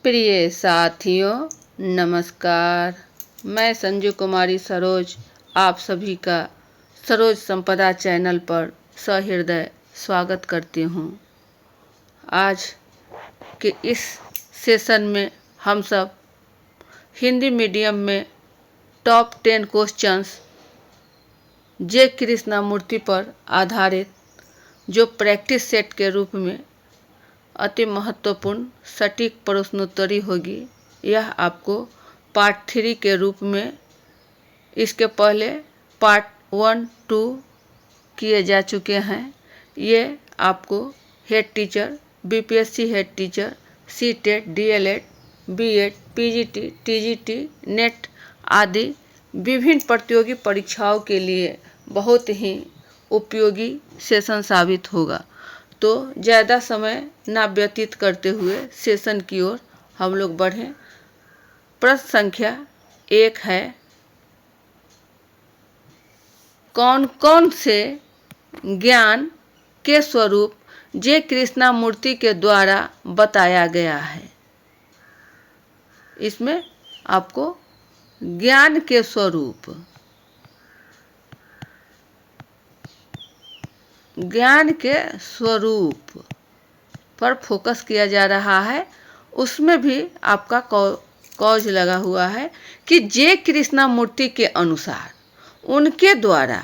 प्रिय साथियों, नमस्कार। मैं संजू कुमारी सरोज आप सभी का सरोज संपदा चैनल पर सहृदय स्वागत करती हूँ। आज के इस सेशन में हम सब हिंदी मीडियम में टॉप 10 क्वेश्चंस जे कृष्णामूर्ति पर आधारित जो प्रैक्टिस सेट के रूप में अति महत्वपूर्ण सटीक प्रश्नोत्तरी होगी, यह आपको पार्ट 3 के रूप में इसके पहले पार्ट 1, 2 किए जा चुके हैं। ये आपको head teacher, BPSC head teacher, CTET, DElEd, BEd, PGT, TGT, NET आदि विभिन्न प्रतियोगी परीक्षाओं के लिए बहुत ही उपयोगी सेशन साबित होगा। तो ज़्यादा समय ना व्यतीत करते हुए सेशन की ओर हम लोग बढ़ें। प्रश्न संख्या 1 है, कौन कौन से ज्ञान के स्वरूप जे कृष्णामूर्ति के द्वारा बताया गया है। इसमें आपको ज्ञान के स्वरूप, ज्ञान के स्वरूप पर फोकस किया जा रहा है। उसमें भी आपका कॉज लगा हुआ है कि जे कृष्णामूर्ति के अनुसार उनके द्वारा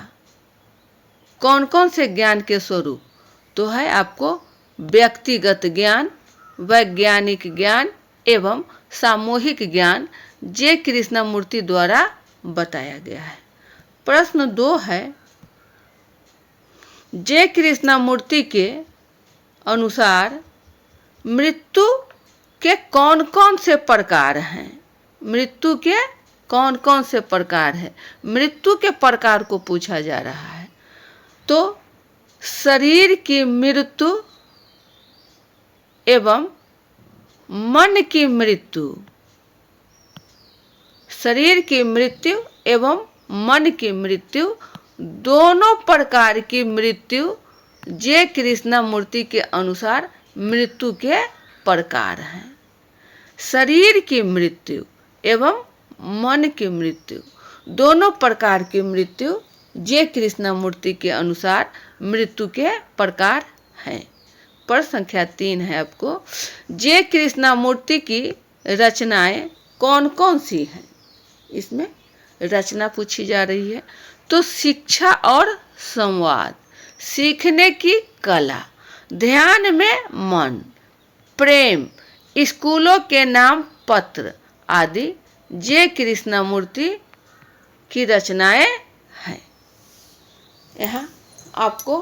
कौन कौन से ज्ञान के स्वरूप, तो है आपको व्यक्तिगत ज्ञान, वैज्ञानिक ज्ञान एवं सामूहिक ज्ञान जे कृष्णामूर्ति द्वारा बताया गया है। प्रश्न 2 है, जे कृष्णामूर्ति के अनुसार मृत्यु के कौन कौन से प्रकार हैं। मृत्यु के कौन कौन से प्रकार हैं, मृत्यु के प्रकार को पूछा जा रहा है। तो शरीर की मृत्यु एवं मन की मृत्यु, शरीर की मृत्यु एवं मन की मृत्यु, दोनों प्रकार की मृत्यु जे कृष्णामूर्ति के अनुसार मृत्यु के प्रकार हैं। शरीर की मृत्यु एवं मन की मृत्यु, दोनों प्रकार की मृत्यु जे कृष्णामूर्ति के अनुसार मृत्यु के प्रकार हैं। प्रश्न संख्या 3 है आपको, जे कृष्णामूर्ति की रचनाएं कौन कौन सी हैं। इसमें रचना पूछी जा रही है। तो शिक्षा और संवाद, सीखने की कला, ध्यान में मन, प्रेम, स्कूलों के नाम, पत्र आदि जे कृष्णामूर्ति की रचनाएं हैं। यहाँ आपको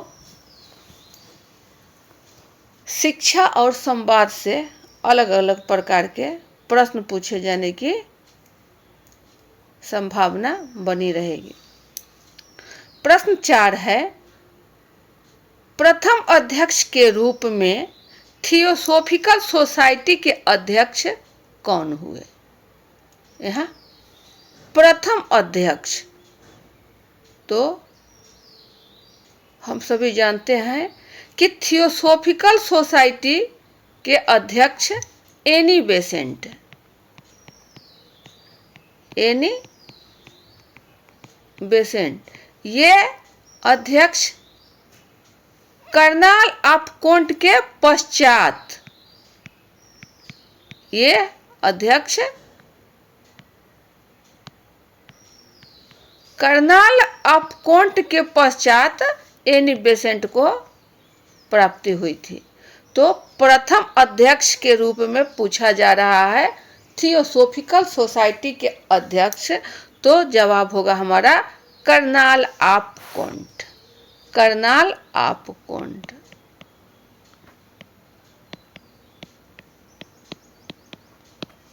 शिक्षा और संवाद से अलग अलग प्रकार के प्रश्न पूछे जाने की संभावना बनी रहेगी। प्रश्न 4 है, प्रथम अध्यक्ष के रूप में थियोसॉफिकल सोसाइटी के अध्यक्ष कौन हुए। यहाँ प्रथम अध्यक्ष, तो हम सभी जानते हैं कि थियोसॉफिकल सोसाइटी के अध्यक्ष एनी बेसेंट, एनी बेसेंट। ये अध्यक्ष कर्नाल ऑफ कोंट के पश्चात, ये अध्यक्ष कर्नाल ऑफ कोंट के पश्चात एनी बेसेंट को प्राप्ति हुई थी। तो प्रथम अध्यक्ष के रूप में पूछा जा रहा है थियोसॉफिकल सोसाइटी के अध्यक्ष, तो जवाब होगा हमारा कर्नाल ऑफ कोंट, कर्नाल ऑफ कोंट।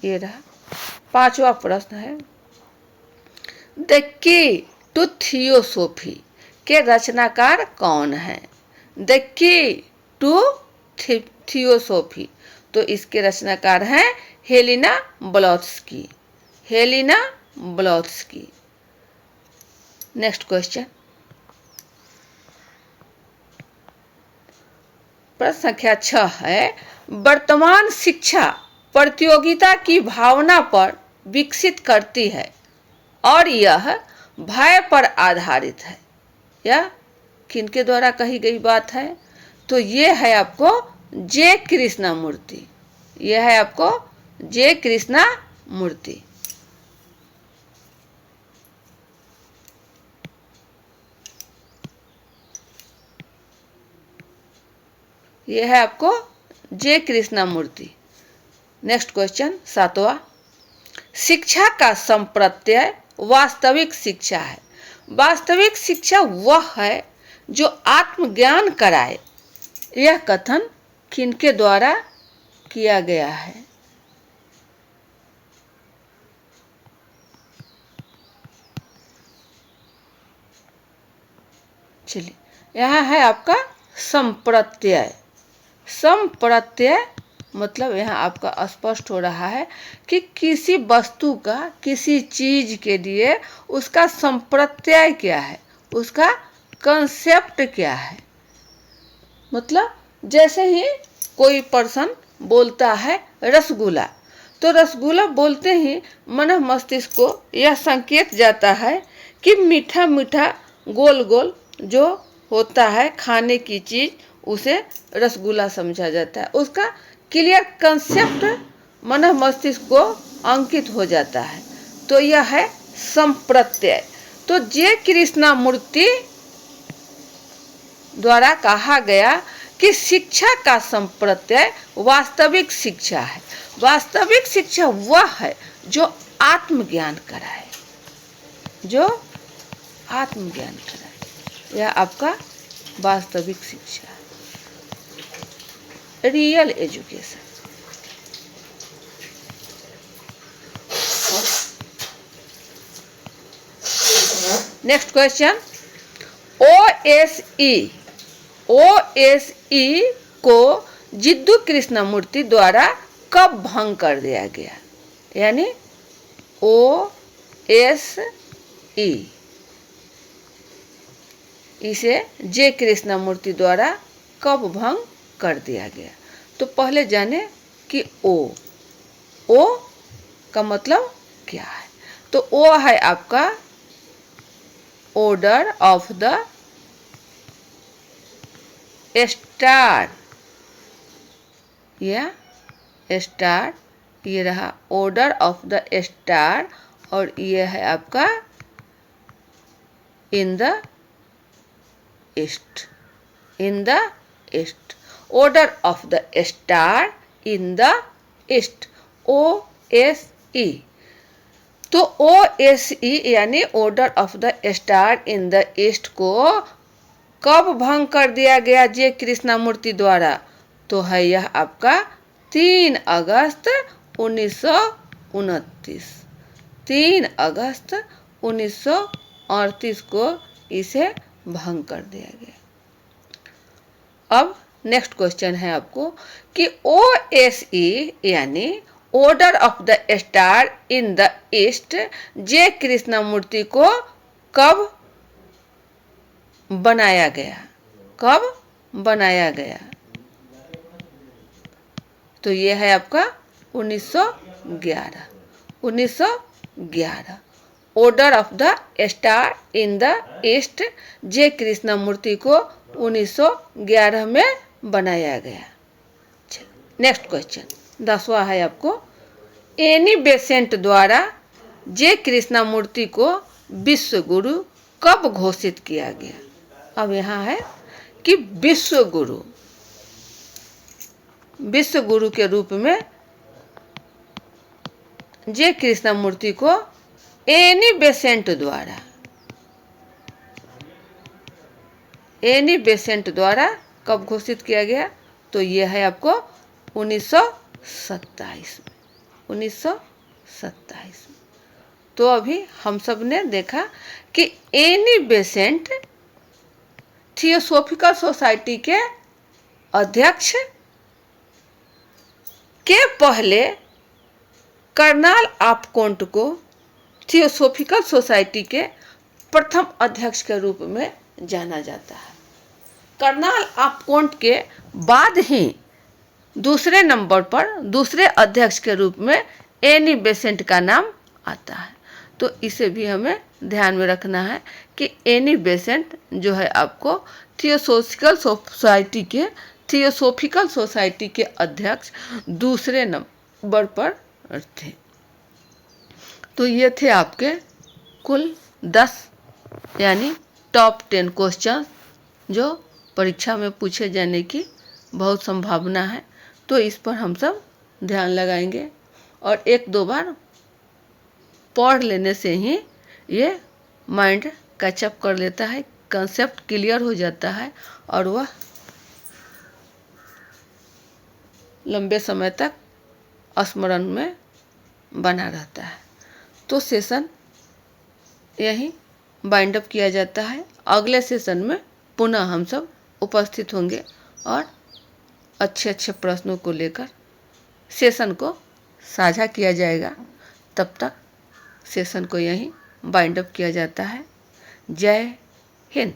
ये रहा। 5वां प्रश्न है, द की टू थियोसॉफी के रचनाकार कौन है। द की टू थियोसॉफी, तो इसके रचनाकार हैं हेलेना ब्लॉत्स्की, हेलेना ब्लॉत्स्की। नेक्स्ट क्वेश्चन, प्रश्न संख्या 6 है, वर्तमान शिक्षा प्रतियोगिता की भावना पर विकसित करती है और यह भय पर आधारित है। यह किनके द्वारा कही गई बात है? तो ये है आपको जे कृष्णमूर्ति। यह है आपको जे कृष्णमूर्ति। यह है आपको जे कृष्णमूर्ति। नेक्स्ट क्वेश्चन 7वां। शिक्षा का संप्रत्यय वास्तविक शिक्षा है। वास्तविक शिक्षा वह है जो आत्मज्ञान कराए। यह कथन किनके द्वारा किया गया है? चलिए, यह है आपका संप्रत्यय। संप्रत्यय मतलब यहाँ आपका स्पष्ट हो रहा है कि किसी वस्तु का, किसी चीज के लिए उसका संप्रत्यय क्या है, उसका कंसेप्ट क्या है। मतलब जैसे ही कोई पर्सन बोलता है रसगुल्ला, तो रसगुल्ला बोलते ही मन मस्तिष्क को यह संकेत जाता है कि मीठा मीठा गोल गोल जो होता है खाने की चीज, उसे रसगुल्ला समझा जाता है। उसका क्लियर कंसेप्ट मन मस्तिष्क को अंकित हो जाता है। तो यह है संप्रत्यय। तो जे कृष्णमूर्ति द्वारा कहा गया कि शिक्षा का संप्रत्यय वास्तविक शिक्षा है। वास्तविक शिक्षा वह है जो आत्मज्ञान कराए, जो आत्मज्ञान कराए। यह आपका वास्तविक शिक्षा है, real education. Next question. OSE को जिद्दू कृष्णमूर्ति द्वारा कब भंग कर दिया गया? यानी ओएसई, इसे जे कृष्णमूर्ति द्वारा कब भंग कर दिया गया? तो पहले जाने कि ओ का मतलब क्या है। तो ओ है आपका ऑर्डर ऑफ द स्टार। या स्टार, ये रहा ऑर्डर ऑफ द स्टार, और ये है आपका इन the east. In the east, order of the star in the east, OSE। तो OSE यानी order of the star in the east को कब भंग कर दिया गया जे कृष्णमूर्ति द्वारा? तो है यह आपका 3 अगस्त 1929। 3 अगस्त 1938 को इसे भंग कर दिया गया। अब नेक्स्ट क्वेश्चन है आपको कि OSE यानी order of the star in the east J Krishnamurti को कब बनाया गया? कब बनाया गया? तो ये है आपका 1911। 1911 order of the star in the east J Krishnamurti को 1911 में बनाया गया। नेक्स्ट क्वेश्चन 10वां है आपको। एनी बेसेंट द्वारा जे कृष्णमूर्ति को विश्व गुरु कब घोषित किया गया? अब यहाँ है कि विश्व गुरु के रूप में जे कृष्णमूर्ति को एनी बेसेंट द्वारा कब घोषित किया गया? तो यह है आपको 1927 में। 1927 में। तो अभी हम सब ने देखा कि एनी बेसेंट थियोसॉफिकल सोसाइटी के अध्यक्ष के पहले कर्नाल ऑफकोंट को थियोसॉफिकल सोसाइटी के प्रथम अध्यक्ष के रूप में जाना जाता है। कर्नाल ऑफकोंट के बाद ही दूसरे नंबर पर दूसरे अध्यक्ष के रूप में एनी बेसेंट का नाम आता है। तो इसे भी हमें ध्यान में रखना है कि एनी बेसेंट जो है आपको थियोसोफिकल सोसाइटी के अध्यक्ष दूसरे नंबर पर थे। तो ये थे आपके कुल 10 यानी टॉप 10 क्वेश्चन जो परीक्षा में पूछे जाने की बहुत संभावना है। तो इस पर हम सब ध्यान लगाएंगे और एक दो बार पढ़ लेने से ही ये माइंड कैचअप कर लेता है, कंसेप्ट क्लियर हो जाता है और वह लंबे समय तक स्मरण में बना रहता है। तो सेशन यहीं बाइंड अप किया जाता है। अगले सेशन में पुनः हम सब उपस्थित होंगे और अच्छे अच्छे प्रश्नों को लेकर सेशन को साझा किया जाएगा। तब तक सेशन को यहीं बाइंड अप किया जाता है। जय हिंद।